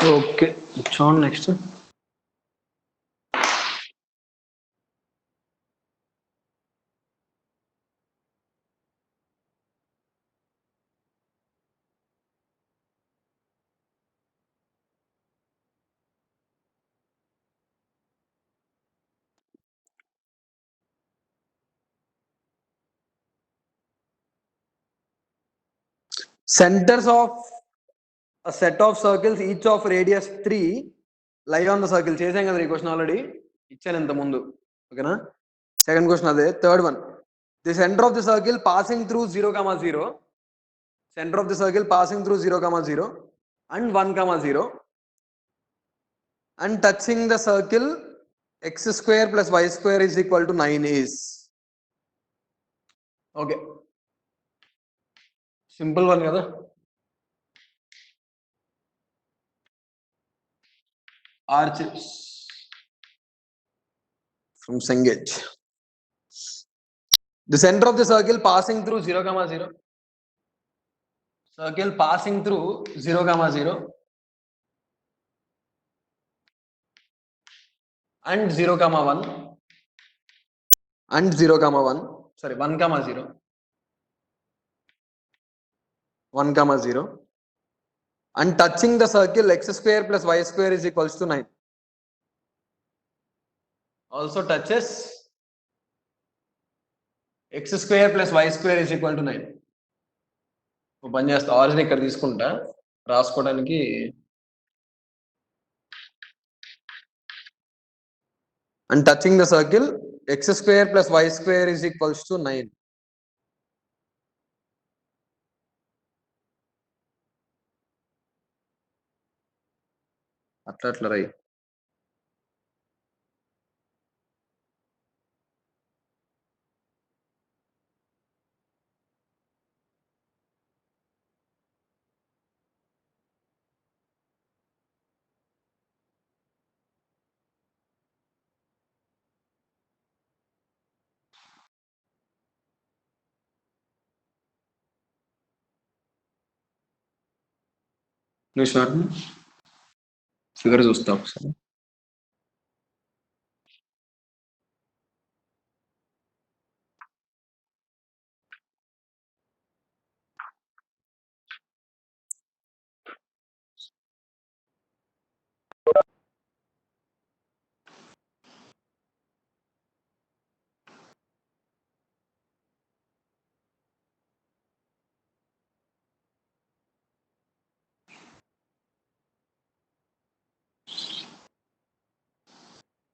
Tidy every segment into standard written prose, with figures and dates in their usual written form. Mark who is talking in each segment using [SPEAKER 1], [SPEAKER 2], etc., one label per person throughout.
[SPEAKER 1] Okay, John, next. Centers of a set of circles, each of radius 3, lie on the circle. Chesam kada question already. Ichchanu inta mundu. Okay na? Second question ade. Third one. The center of the circle passing through 0, 0. Center of the circle passing through 0, 0 and 1, 0 and touching the circle x square plus y square is equal to 9 is. Okay. Simple one kada. Arches from Cengage. The center of the circle passing through 0, 0. Circle passing through 0, 0 and 0, 1 and 0, 1. Sorry, 1, 0. 1, 0 and touching the circle x square plus y square is equals to 9. Also touches x square plus y square is equal to 9. పని చేస్తా origin ఇక్కడ తీసుకుంటా రాసుకోవడానికి. And touching the circle x square plus y square is equals to 9. అట్లా రై. Figure చూస్తా ఒకసారి.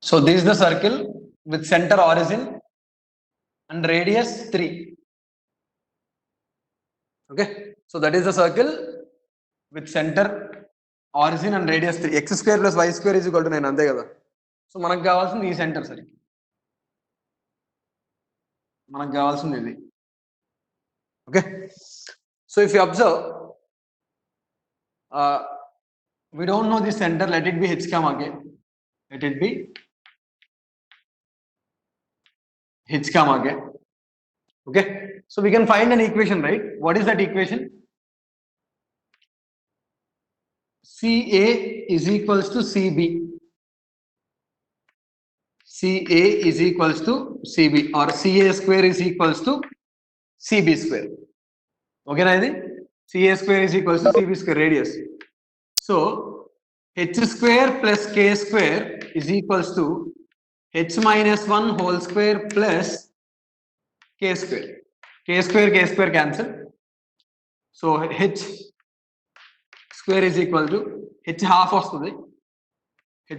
[SPEAKER 1] So this is the circle with center origin and radius 3. Okay, so that is the circle with center origin and radius 3. X square plus y square is equal to 9 అంతే కదా. So మనకు కావాల్సింది ఈ centre సరికి. మనకు కావాల్సింది ఇది. Okay, so if you observe, we don't know the center. Let it be h comma k. Let it be h comma k. Okay, so we can find an equation, right? What is that equation? CA is equals to CB. CA is equals to CB or CA square is equals to CB square. Okay, na idi? CA square is equals to CB square radius. So h square plus k square is equals to h minus 1 whole square plus k square. K square cancel. So h square is equal to h half వస్తుంది.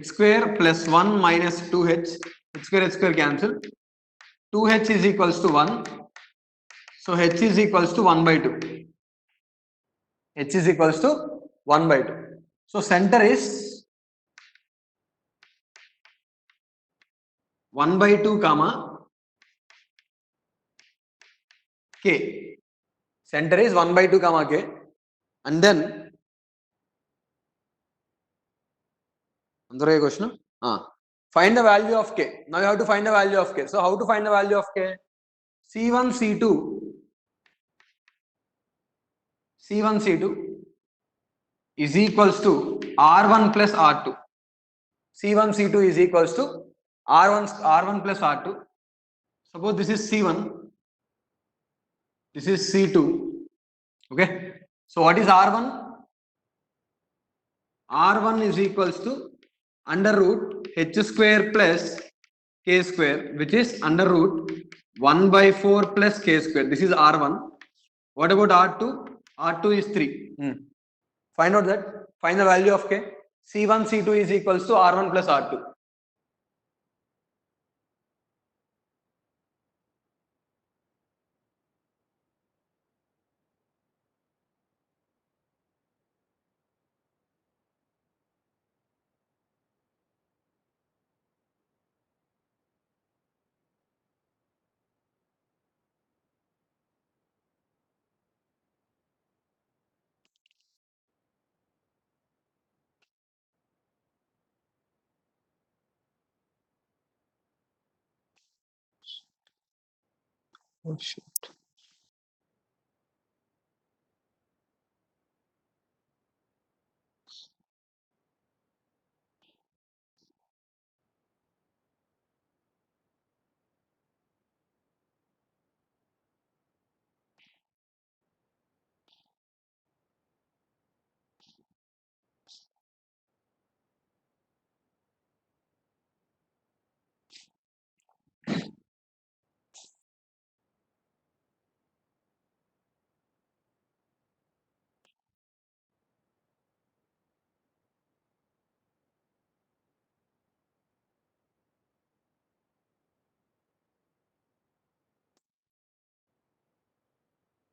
[SPEAKER 1] h square plus 1 minus 2h. h square cancel. 2h is equals to 1. So h is equals to 1 by 2. h is equals to 1 by 2. So center is 1 by 2 comma k. Center is 1 by 2 comma k, and then under a question, find the value of k. Now you have to find the value of k. So how to find the value of k? C1 C2 is equals to R1 plus R2. C1, C2 is equals to R1 plus R2. Suppose this is C1, this is C2. Okay. So what is R1? R1 is equals to under root H square plus K square, which is under root 1 by 4 plus K square. This is R1. What about R2? R2 is 3. Find out that. Find the value of K. C1, C2 is equals to R1 plus R2. Oh shit.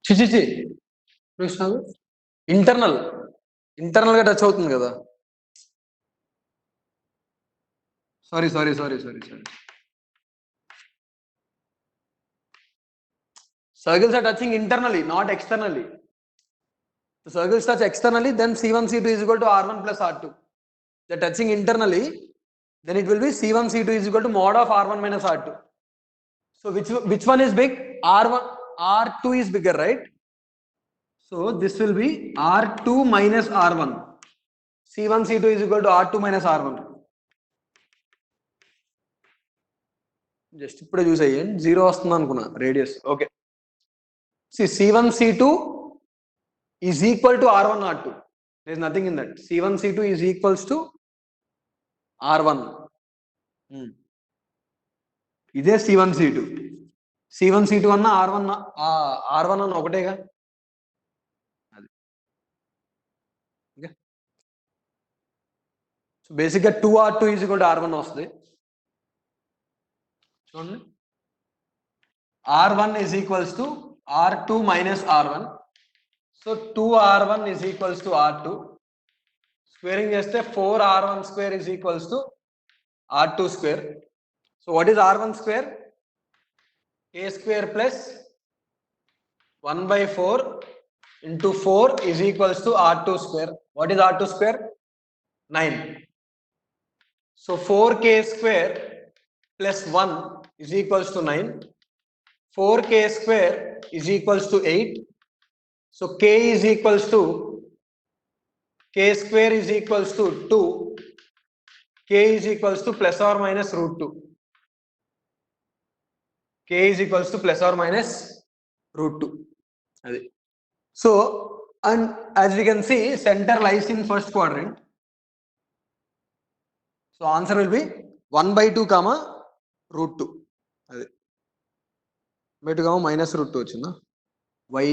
[SPEAKER 1] చిచి చూసినావు internal గా touch అవుతుంది కదా. Sorry. Circles are touching internally, not externally. The circles touch externally, then C1, C2 is equal to R1 plus R2. They're touching internally, then it will be C1, C2 is equal to mod of R1 minus R2. So which one is big? R1, R2 is bigger, right? So this will be R2 minus R1. C1, C2 is equal to R2 minus R1. Just ఇప్పుడే చూస్ అయ్యాను, 0 వస్తుంది అనుకున్నా radius. Okay. See, C1, C2 is equal to R1, R2. There is nothing in that. C1, C2 is equals to R1. ఇదే C1, C2. C1, C2 అన్న R1 అన్న ఒకటేగా. అది okay. So బేసిక్గా 2R2 is equal to R1 వస్తుంది. చూడండి, R1 is equals to R2 minus R1. So 2R1 is equals to R2. Squaring చేస్తే 4R1 square is equals to R2 square. So what is R1 square? K square plus 1 by 4 into 4 is equals to R2 square. What is R2 square? 9. So 4K square plus 1 is equals to 9. 4K square is equals to 8. So K is equals to K square is equals to 2. K is equals to plus or minus root 2. K is equals to plus or minus root 2. So, and as we can see, center lies in first quadrant. So answer will be 1 by 2 comma root 2. By 2 comma minus root 2 వచ్చిందా? Y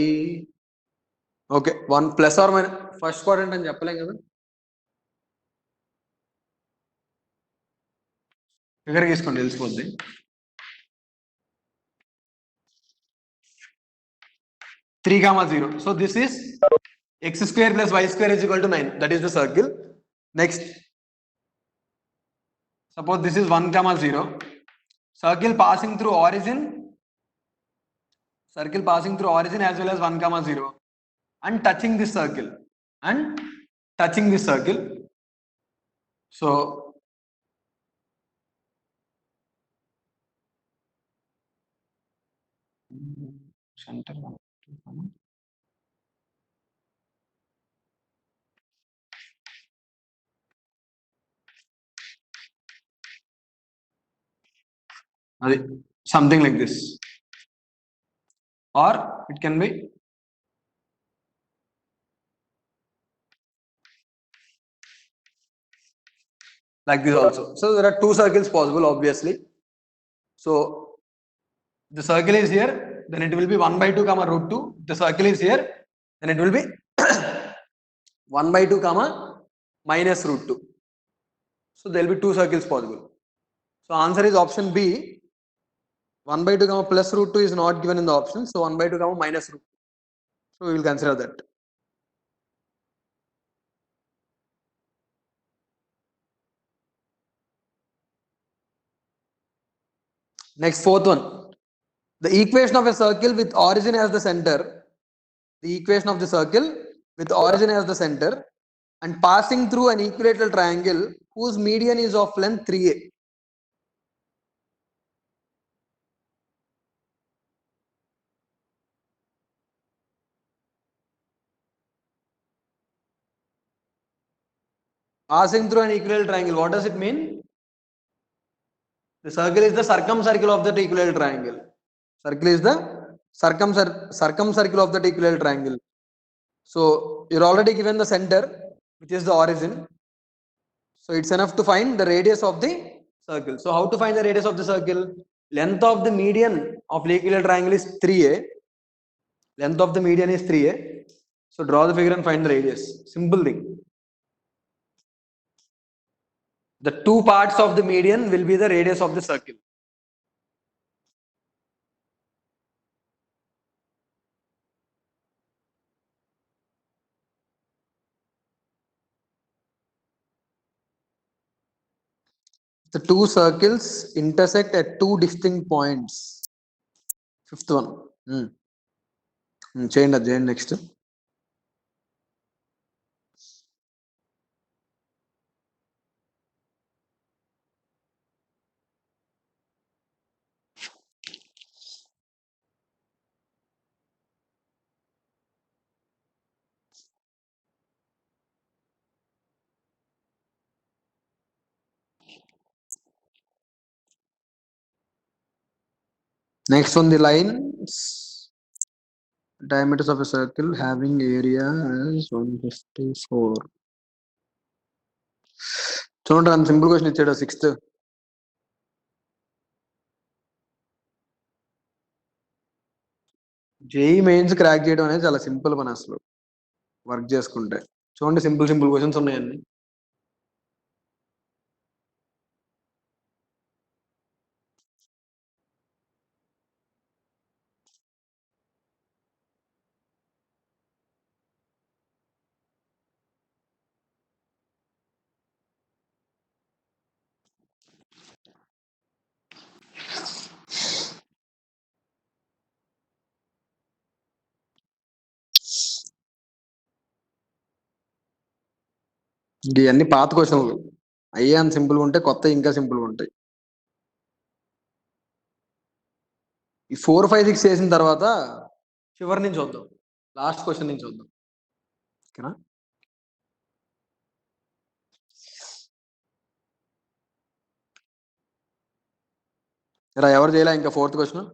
[SPEAKER 1] okay 1 plus r minus first quadrant అని చెప్పలేం కదా. Figure తీసుకోండి తెలిసిపోద్ది. Three comma 0. So this is x square plus y square is equal to 9. That is the circle. Next, suppose this is 1 comma 0. Circle passing through origin as well as 1 comma 0 and touching this circle So center 1 2 comma అది something like this, or it can be like this also. So there are two circles possible, obviously. So the circle is here, then it will be 1 by 2 comma root 2. The circle is here, then it will be 1 by 2 comma minus root 2. So there will be two circles possible. So answer is option B. 1 by 2 comma plus root 2 is not given in the option. So 1 by 2 comma minus root 2. So we will consider that. Next, fourth one. The equation of a circle with origin as the center. The equation of the circle with origin as the center and passing through an equilateral triangle whose median is of length 3a. Passing through an equilateral triangle, what does it mean? The circle is the circumcircle of that equilateral triangle. Circle is the circumcircle of that equilateral triangle. So you're already given the center, which is the origin. So it's enough to find the radius of the circle. So how to find the radius of the circle? Length of the median of the equilateral triangle is 3a. Length of the median is 3a. So draw the figure and find the radius. Simple thing. The two parts of the median will be the radius of the circle. The two circles intersect at two distinct points. Fifth one. Change next. Next on the lines, diameters of a circle having area as 154. చూడండి అంత simple question ఇచ్చాడు sixth. JEE mains crack చేయడం అనేది చాలా simple పని అసలు work చేసుకుంటే. చూడండి సింపుల్ క్వశ్చన్స్ ఉన్నాయండి. ఇవన్నీ పాత క్వశ్చన్లు. అయ్యే అంత సింపుల్గా ఉంటే కొత్త ఇంకా సింపుల్గా ఉంటాయి. ఈ 4, 5, 6 చేసిన తర్వాత చివరి నుంచి వద్దాం, లాస్ట్ క్వశ్చన్ నుంచి వద్దాం. ఓకేనా? ఇలా ఎవరు చేయలే ఇంకా fourth question?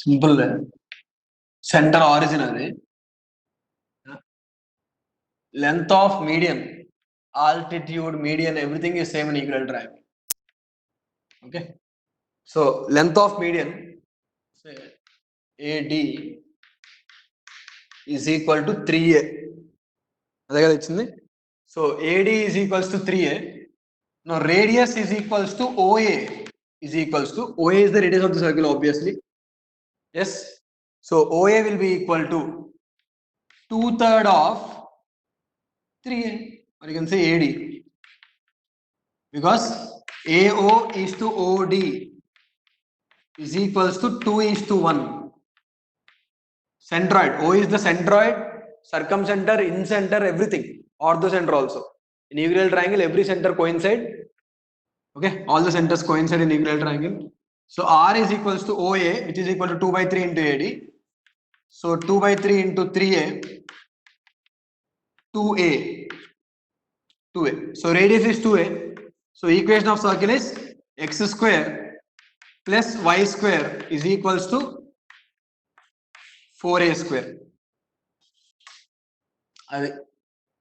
[SPEAKER 1] Simple centre origin అది length of median altitude median everything is same in equilateral triangle. Okay, so length of median say AD is equal to 3a అదే కదా ఇచ్చింది. So AD is equals to 3a. Now radius is equals to OA is equals to OA is the radius of the circle obviously. Yes, so OA will be equal to 2/3 of 3a, or you can say AD, because AO is to OD is equals to 2 is to 1. Centroid, O is the centroid, circumcenter, incenter, everything, orthocenter also. In equilateral triangle, every center coincide. Okay, all the centers coincide in equilateral triangle. So R is equals to OA, which is equal to 2/3 into AD. So 2/3 into 3a, 2a, 2a. So radius is 2a. So equation of circle is x square plus y square is equals to 4a square.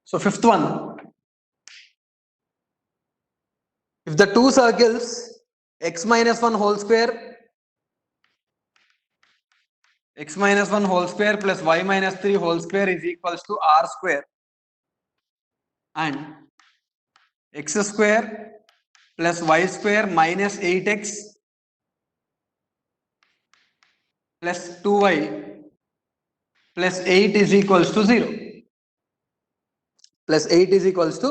[SPEAKER 1] So fifth one, if the two circles x minus 1 whole square, x minus 1 whole square plus y minus 3 whole square is equals to r square, and x square plus y square minus 8x plus 2y plus 8 is equals to 0, plus 8 is equals to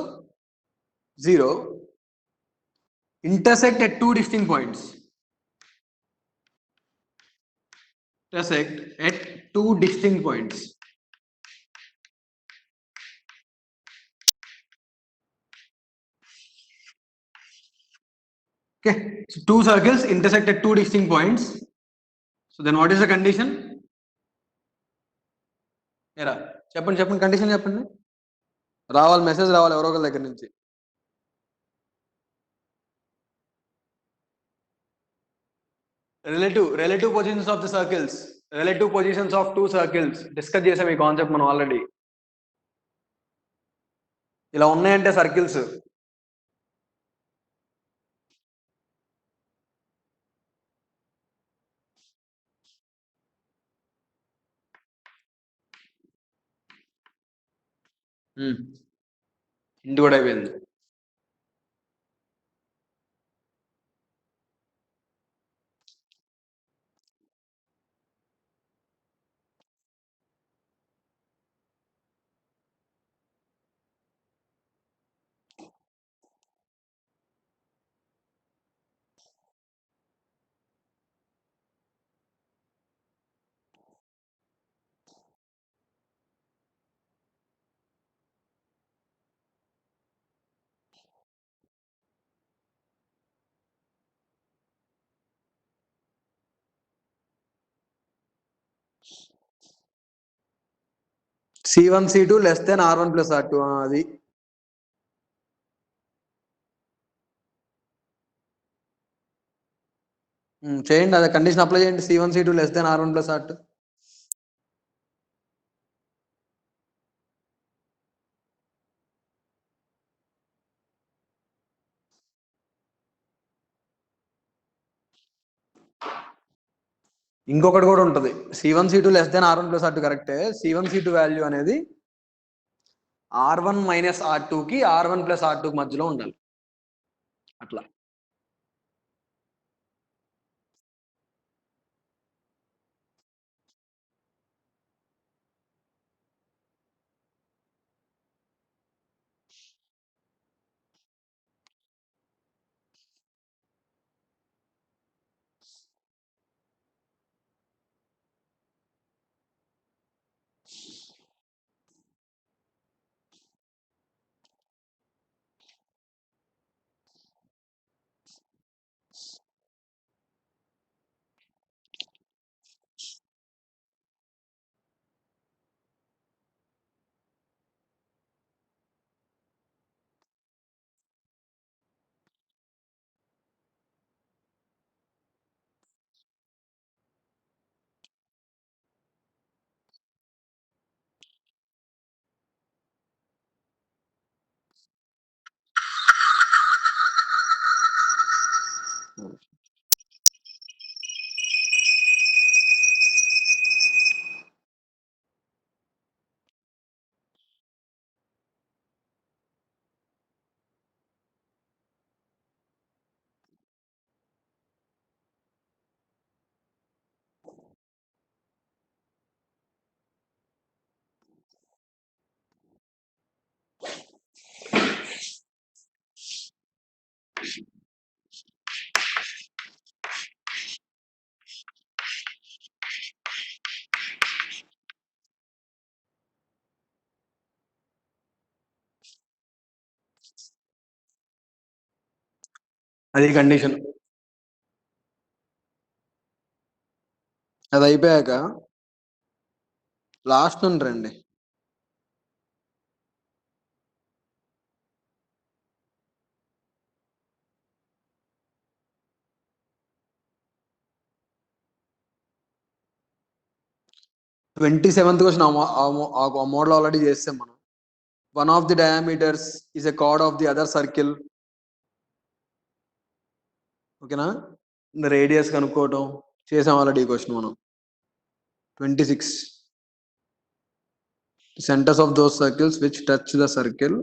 [SPEAKER 1] 0, intersect at two distinct points, intersect at two distinct points. Okay, so two circles intersect at two distinct points. So then what is the condition? Era చెప్పండి చెప్పండి condition చెప్పండి. రావాలి message రావాలి ఎవరో ఒకరి దగ్గర నుంచి. relative positions of the circles, relative positions of two circles discuss చేసాం ఈ కాన్సెప్ట్ మనం ఆల్రెడీ. ఇలా ఉన్నాయంటే సర్కిల్స్, ఇంటి కూడా అయిపోయింది. C1 C2 less than R1 plus R2 అది చేయండి, అదే కండిషన్ అప్లై చేయండి. C1 C2 less than R1 plus R2. ఇంకొకటి కూడా ఉంటుంది, C1 C2 less than R1 plus R2 కరెక్టే. C1 C2 వాల్యూ అనేది R1 minus R2 కి R1 plus R2 మధ్యలో ఉండాలి. అట్లా అది కండిషన్. అది అయిపోయాక లాస్ట్ నుండి రండి. సెవెంత్ క్వశ్చన్ ఆ మోడల్ ఆల్రెడీ చేస్తాం మనం. One of the diameters is a card of the other circle. ఓకేనా? రేడియస్ కనుక్కోవటం చేసాం ఆల్రెడీ క్వశ్చన్ మనం. 26 centers of those circles which touch the circle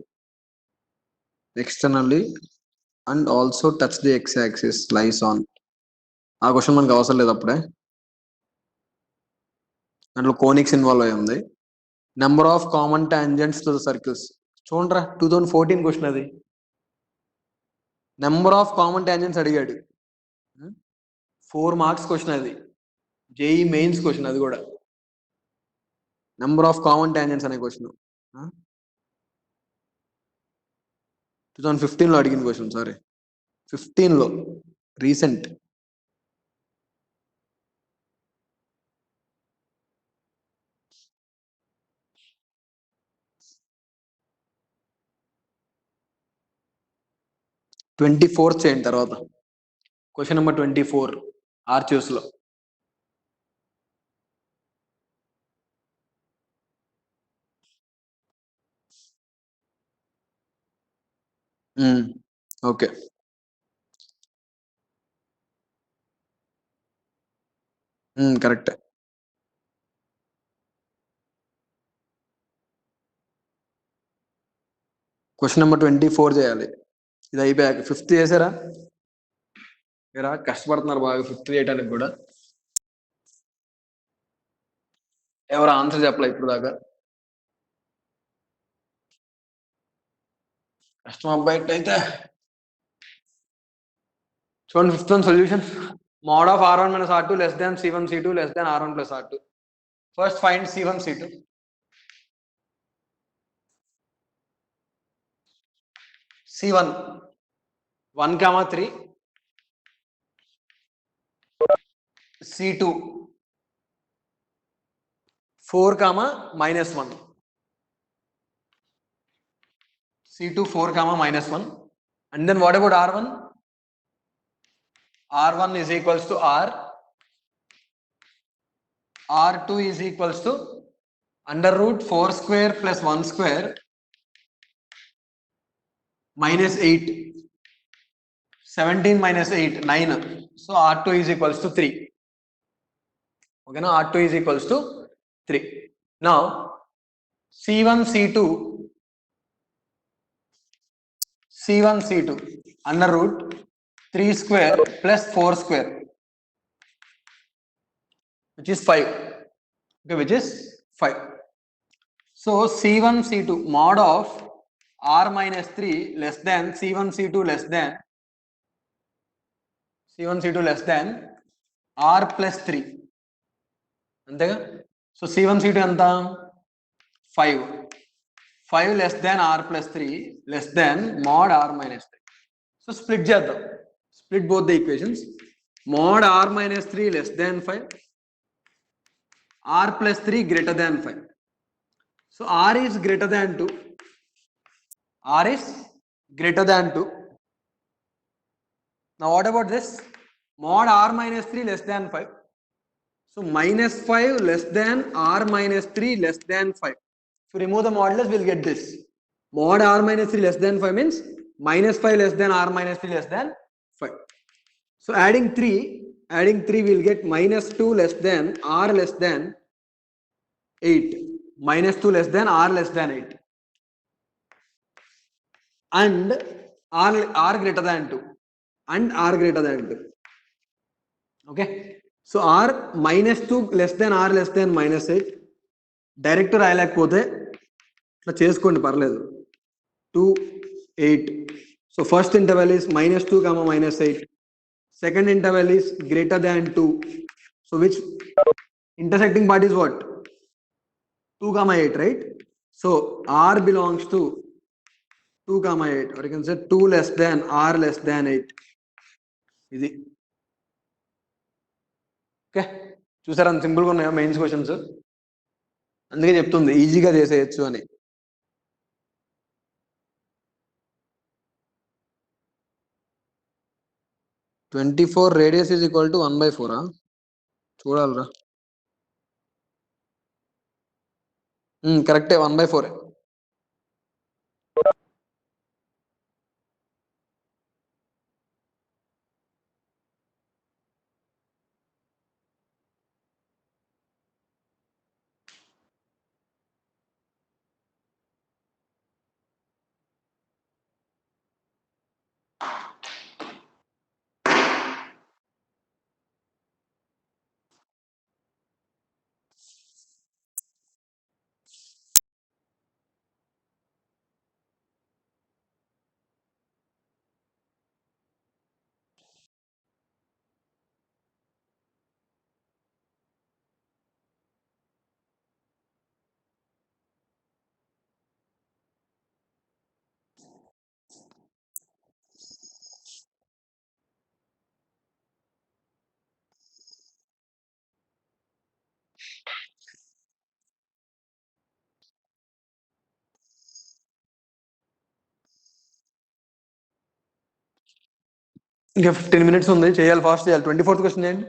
[SPEAKER 1] externally and also touch the x-axis lies on. ఆ question మనకు అవసరం లేదు అప్పుడే, దాంట్లో కోనిక్స్ ఇన్వాల్వ్ అయి ఉంది. Number of common tangents to the circles చూడరా, 2014 క్వశ్చన్ అది. నెంబర్ ఆఫ్ కామన్ టాంజెంట్స్ అడిగాడు. 4 మార్క్స్ క్వశ్చన్ అది, జేఈ మెయిన్స్ క్వశ్చన్ అది కూడా. నెంబర్ ఆఫ్ కామన్ టాంజెంట్స్ అనే క్వశ్చన్ 2015లో అడిగిన క్వశ్చన్. Sorry 15లో, recent. చేయండి తర్వాత. క్వశ్చన్ నెంబర్ 24 ఆర్చ్యూస్ లో. Okay, correct. క్వశ్చన్ నెంబర్ 24 చేయాలి. ఇది అయిపోయాక 5th చేసారా? మీరా కష్టపడుతున్నారు బాగా 5th చేయడానికి కూడా. ఎవరు ఆన్సర్ చెప్పలే ఇప్పుడు దాకా? కష్టం అబ్బాయి అయితే చూడండి. 5th one solution. Mode of R1 minus R2 less than C1 C2 less than R1 plus R2. First find C1 C2. C1 1, 3. C2 4, -1. C2 4, -1. And then what about R1? R1 is equals to R. R2 is equals to under root 4 square plus 1 square minus 8. 17 minus 8, 9. So R2 is equals to 3. Okay, now R2 is equals to 3. Now C1 C2 under root 3 square plus 4 square, which is 5. Okay, which is 5. So C1 C2 mod of R minus 3 less than C1 C2 less than R plus 3. అంతేగా? So C1 C2 ఎంత? 5. 5 less than R plus 3 less than mod R minus 3. So split చేద్దాం. Split both the equations. Mod R minus 3 less than 5. R plus 3 greater than 5. So R is greater than 2. R is greater than 2. Now what about this? Mod R minus 3 less than 5. So minus 5 less than R minus 3 less than 5. If you remove the modulus, we'll get this. Mod R minus 3 less than 5 means minus 5 less than R minus 3 less than 5. So adding 3 we'll get minus 2 less than R less than 8. Minus 2 less than R less than 8. And R greater than 2. And R greater than 2. Okay. So R minus 2 less than R less than minus 8. Direct రాయలేకపోతే ఇట్లా చేసుకోండి, పర్లేదు. 2, 8. So So first interval is -2 comma -8. Second interval is greater than 2. So which intersecting part is what? 2 comma 8, right? So R belongs to 2 comma 8, or you can say 2 less than R less than 8. ఇది okay, చూసారా అంత సింపుల్గా ఉన్నాయా mains questions? అందుకే చెప్తుంది ఈజీగా చేసేయచ్చు అని. (24) రేడియస్ ఈజ్ ఈక్వల్ టు 1/4. చూడాలరా. కరెక్టే, 1/4. ఇంకా 15 minutes ఉంది, చేయాలి, ఫాస్ట్ చేయాలి. 24th క్వశ్చన్ చేయండి.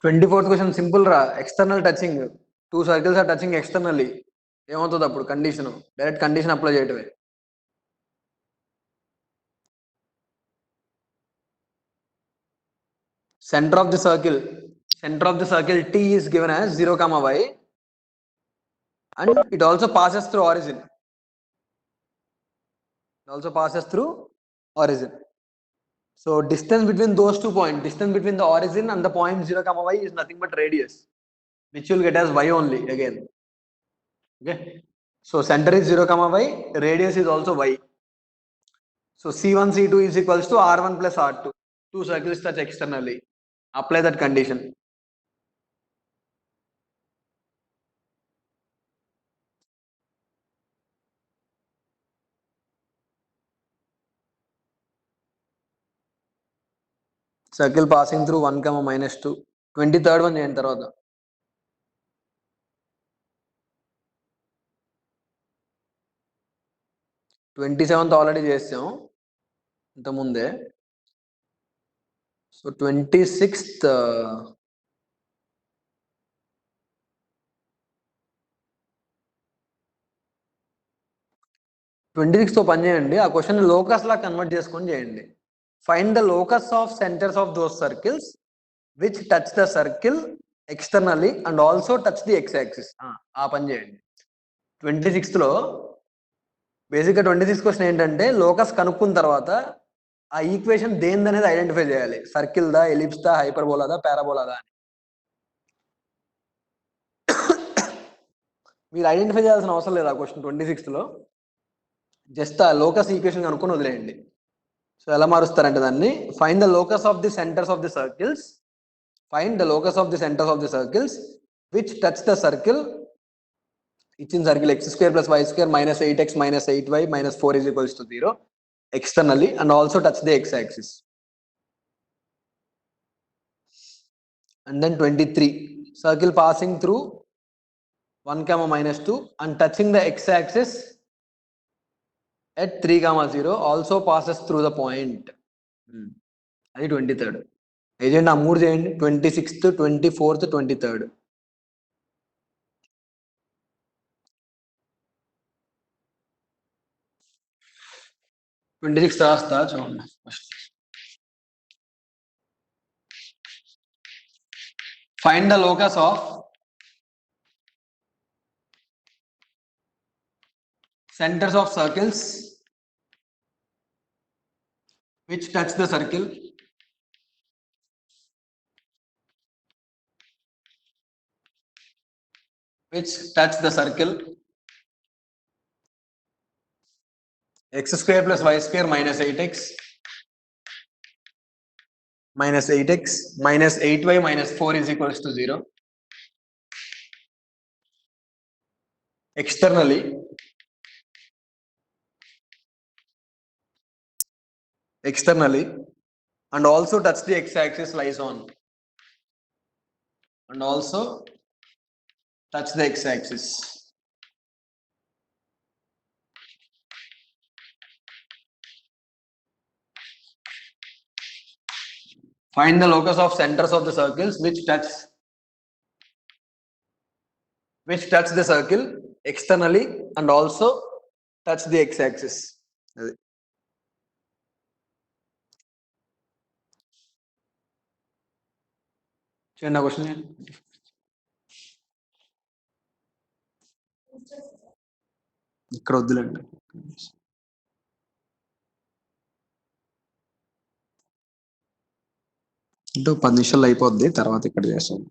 [SPEAKER 1] (24th క్వశ్చన్ సింపుల్ రా. External touching, 2 circles are touching externally. ఏమవుతుంది అప్పుడు? కండిషన్, డైరెక్ట్ కండిషన్ అప్లై చేయటమే. Center of the circle T is given as 0 comma y, and it also passes through origin. So distance between those 2 points, distance between the origin and the point 0 comma y is nothing but radius, which you'll get as y only again. Okay, so center is 0 comma y, radius is also y. So C1 C2 is equals to R1 plus R2. 2 circles touch externally. Apply that condition. Circle passing through 1 comma -2. 23rd one చేయండి తర్వాత. 27th already చేసాం. ఇంత ముందే. So 26th 26 తో పని చేయండి. ఆ question locus లా convert చేసుకొని చేయండి. Find the locus of centres of those circles which touch the circle externally and also touch the X axis. ఆ పని చేయండి. 26th లో బేసిక్గా 26 క్వశ్చన్ ఏంటంటే లోకస్ కనుక్కున్న తర్వాత ఆ ఈక్వేషన్ దేనిదనేది ఐడెంటిఫై చేయాలి. సర్కిల్ దా, ఎలిప్స్ దా, హైపర్బోలాదా, పారాబోలాదా అని. మీరు ఐడెంటిఫై చేయాల్సిన అవసరం లేదు ఆ క్వశ్చన్ 26th లో. జస్ట్ ఆ లోకస్ ఈక్వేషన్ కనుక్కొని వదిలేయండి. సో ఎలా మారుస్తారంటే దాన్ని find the locus of the centers of the circles, find the locus of the centers of the circles which touch the circle, ఇచ్చిన circle x square plus y square minus 8x minus 8y minus 4 is equals to 0 externally and also touch the x-axis. And then 23, circle passing through 1 comma minus 2 and touching the x-axis at 3 comma 0 also passes through the point. అది 23rd. Agent ఆ మూడు చేయండి. 26th, 24th, 23rd. రాస్తా చూడండి. Find the locus of centers of circles which touch the circle x square plus y square minus 8x minus 8x minus 8y minus 4 is equals to 0. Externally and also touch the x-axis lies on, and also touch the x-axis. Find the locus of centers of the circles which touch the circle externally and also touch the x-axis. చిన్న question ఇక్కడ వద్దులేండి. అంటే 10 నిమిషాలు అయిపోద్ది, తర్వాత ఇక్కడ చేస్తాను.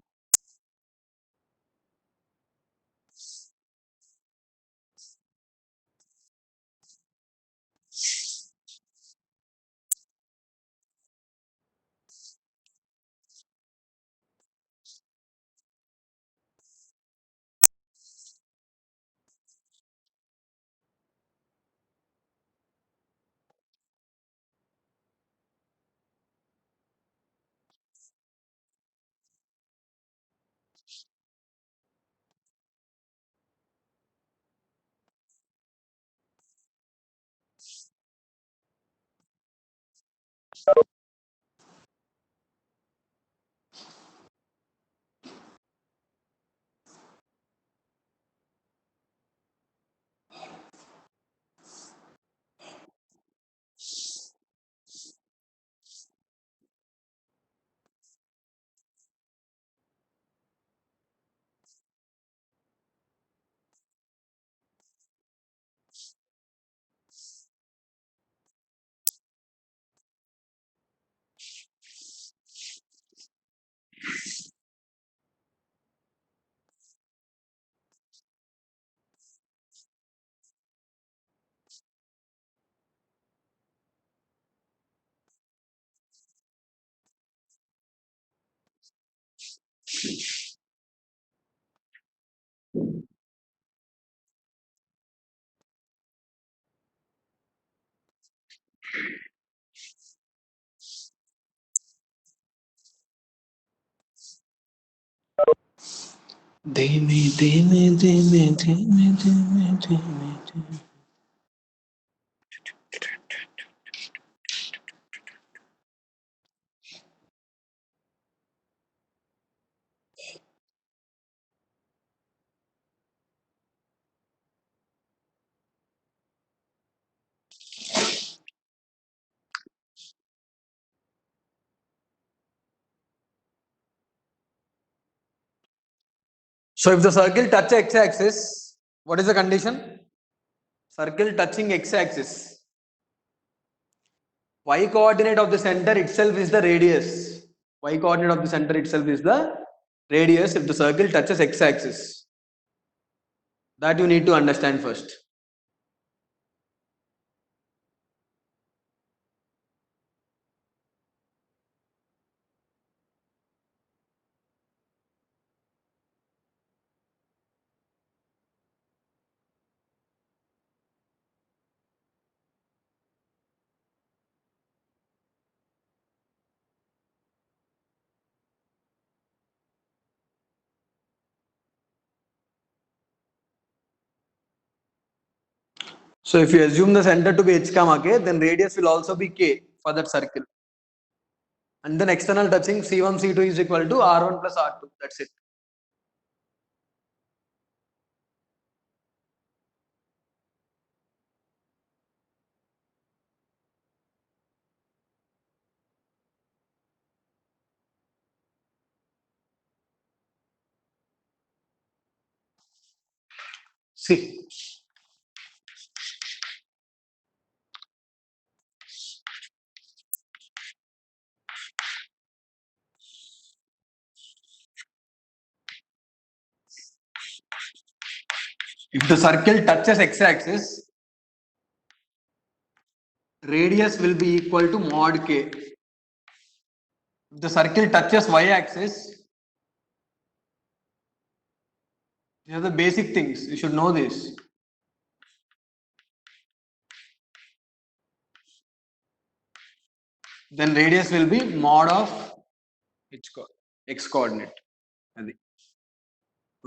[SPEAKER 1] धीमे धीमे धीमे धीमे धीमे धीमे So if the circle touches x-axis, what is the condition? Circle touching x-axis. Y coordinate of the center itself is the radius. Y coordinate of the center itself is the radius if the circle touches x-axis. That you need to understand first. So if you assume the center to be h comma k, then radius will also be k for that circle. And then external touching C1, C2 is equal to R1 plus R2. That's it. See. If the circle touches x-axis, radius will be equal to mod k. If the circle touches y-axis, these are the basic things. You should know this. Then radius will be mod of x coordinate.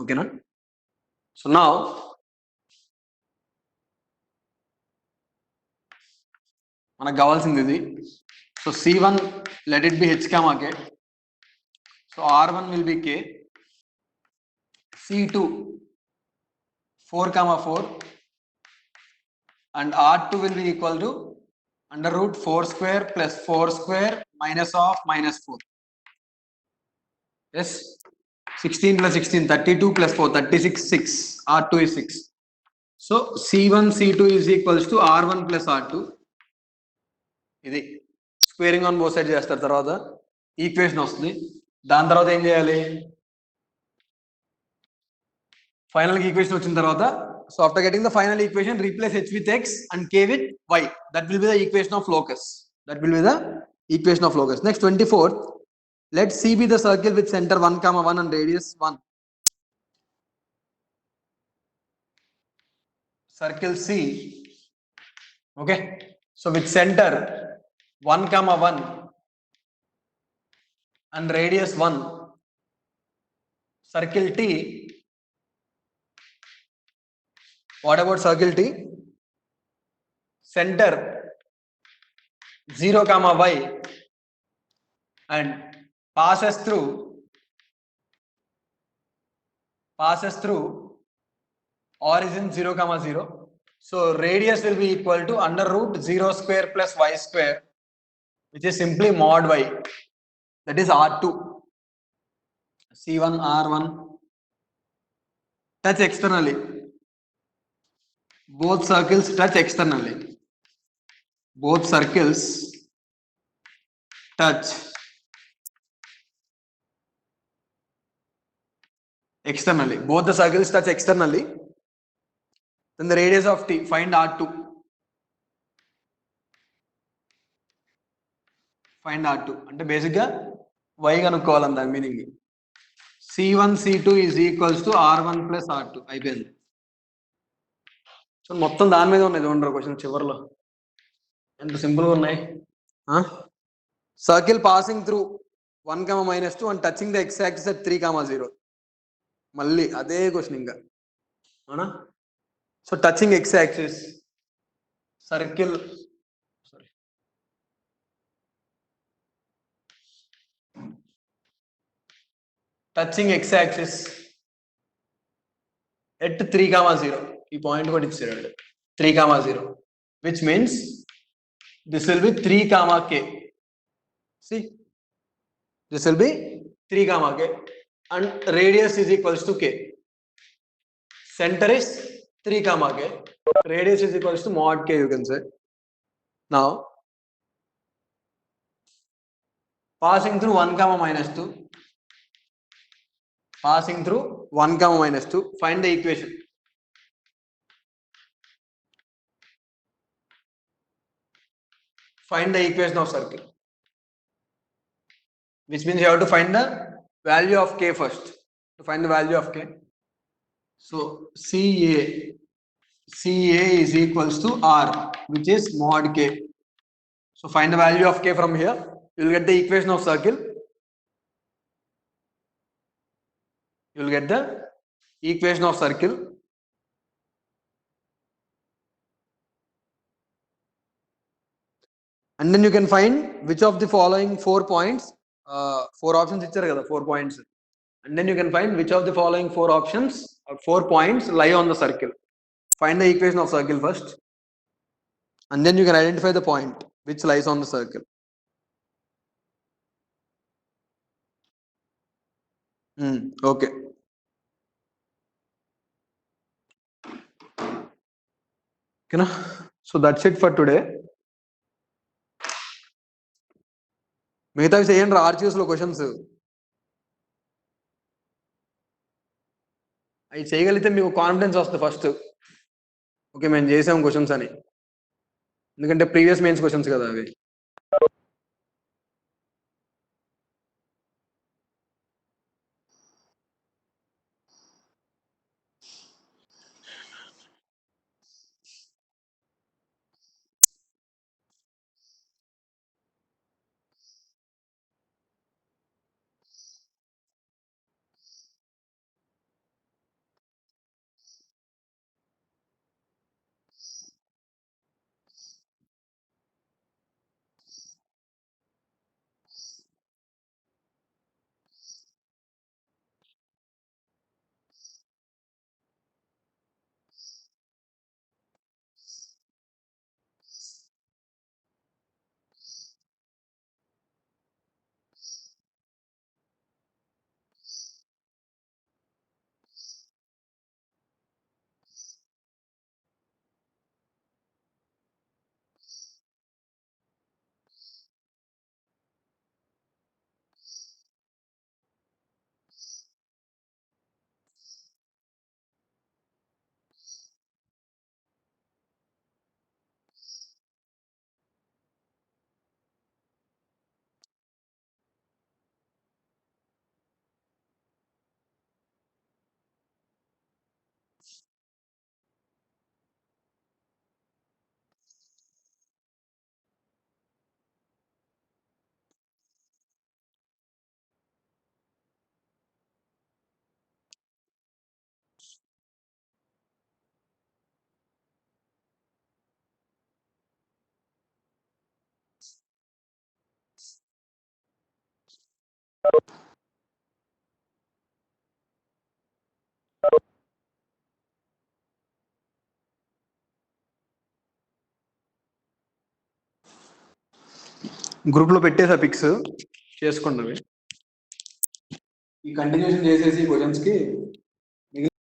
[SPEAKER 1] Okay, na? So now, మనకు కావాల్సింది ఇది. So C1 let it be h comma k. So R1 will be k. C2 4 comma 4 and R2 will be equal to under root 4 square plus 4 square minus of minus 4. Yes, 16 plus 16, 32 plus 4, 36, 6. R2 is 6. So C1, C2 is equals to R1 plus R2. ఇది squaring on both side చేస్తారు. తర్వాత equation వస్తుంది. దాని తర్వాత ఏం చేయాలి? Final equation వచ్చిన తర్వాత, so after getting the final equation, replace h with x and k with y. That will be the equation of locus. That will be the equation of locus. Next 24th, let C be the circle with center 1 comma 1 and radius 1. Circle C. Okay. So with center 1 comma 1 and radius 1. Circle T. What about circle T? Center 0 comma y and passes through origin 0 comma 0. So radius will be equal to under root 0 square plus y square, which is simply mod y. That is R2. C1, R1. Touch externally. Both circles touch externally. Both circles touch externally. Both the circles touch externally. Then the radius of T, find R2. Find R2. అంటే బేసిక్గా y కనుక్కోవాలని దాని meaning. C1, C2 is equals to R1 plus R2. అయిపోయింది. So మొత్తం దాని మీద ఉన్నాయి చూడండి question చివరిలో. ఎంత సింపుల్గా ఉన్నాయి. Circle passing through 1 comma minus 2 and touching the x-axis at 3 comma 0. మళ్ళీ అదే క్వశ్చన్ ఇంకా. అవునా? So touching x-axis, circle, touching x-axis at 3 comma 0. ఈ పాయింట్ కూడా ఇచ్చారు 3 comma 0, which means this will be 3 comma k. See, this will be 3 comma k and radius is equals to k. center is 3 comma k, radius is equals to mod k, you can say. Now passing through 1 comma minus 2, passing through 1 comma minus 2, find the equation. Find the equation of circle, which means you have to find the value of k first. To find the value of k, so CA is equals to R, which is mod k. So find the value of k from here. You will get the equation of circle. You will get the equation of circle. And then you can find which of the following 4 points, 4 options ichcharu kada, 4 points. And then you can find which of the following 4 options, 4 points lie on the circle. Find the equation of circle first. And then you can identify the point which lies on the circle. Okay. Okay, so that's it for today. మిగతావి చేయండి ఆర్చిఎస్లో questions అవి చేయగలిగితే మీకు confidence వస్తుంది first. Okay మేము చేసాం questions అని, ఎందుకంటే ప్రీవియస్ మెయిన్స్ క్వశ్చన్స్ కదా అవి. గ్రూప్లో పెట్టేసా పిక్స్ చేసుకోండి. ఈ కంటిన్యూషన్ చేసేసి క్వశ్చన్స్కి